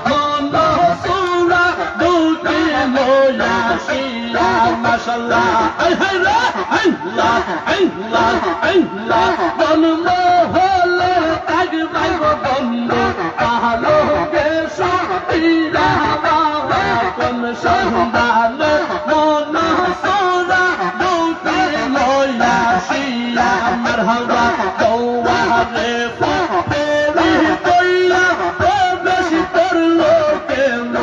মনসুরা দুটি লয়া শিয়া মাশাআল্লাহ আল্লাহ আল্লাহ আল্লাহ আল্লাহ জন্ম হলে থাকবে বন্ধু ভালো বেশা পিরা বাবা কোন সন্ধান মনসুরা দুটি লয়া শিয়া মারহাবা দওয়ারে ফেরি কইলা বেশি করলো কেন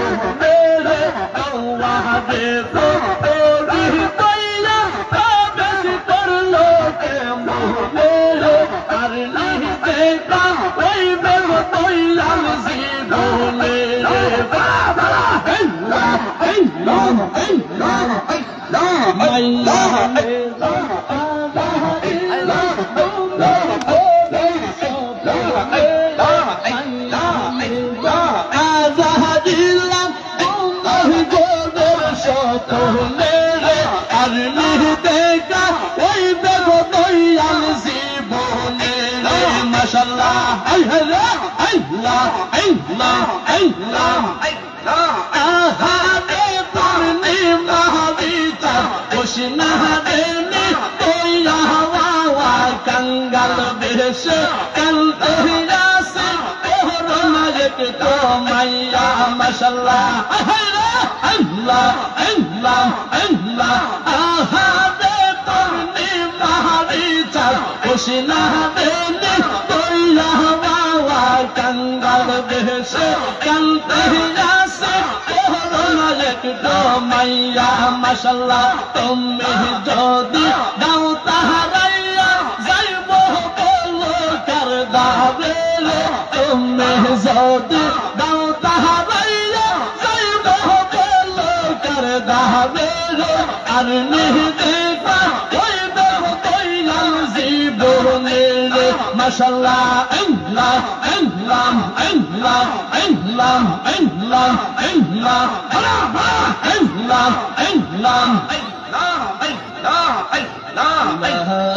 মেরে দওয়ারে ফেরি কইলা বেশি করলো কেন মেরে আর নিহিতেকা ওই বেগ তৈলাল জীবনে বাবা আল্লাহ আল্লাহ আল্লাহ আল্লাহ মাইয়া মেরা আর নিহিতেকা ওই বেগ তৈলাল জীবনে মাশাআল্লাহ আল্লাহ আল্লাহ আল্লাহ আল্লাহ আহারে পূর্ণিমা বিচার কৃষ্ণা দেনি তোয়া ওয়া কাঙ্গাল বেশে কালতে আসে করোনা একটু মাইয়া মাশাআল্লাহ আল্লাহ আল্লাহ আল্লাহ আহারে পূর্ণিমা বিচার কৃষ্ণা দেনি তোয়া ওয়া কাঙ্গাল বেশে কালতে আসে করোনা একটু মাইয়া মাশাআল্লাহ তুমি যদি দাও তাহারাইয়া যাইব বলো কার দাবে তুমি যদি দাও তাহারাইয়া যাইব বলো কার দাবে আর নিহিতেকা ওই দেব তৈলাল জীবনে মাশাআল্লাহ আল্লাহ আল্লাহ আল্লাহ আল্লাহ আল্লাহ আল্লাহ আল্লাহ আল্লাহ আল্লাহ আল্লাহ আল্লাহ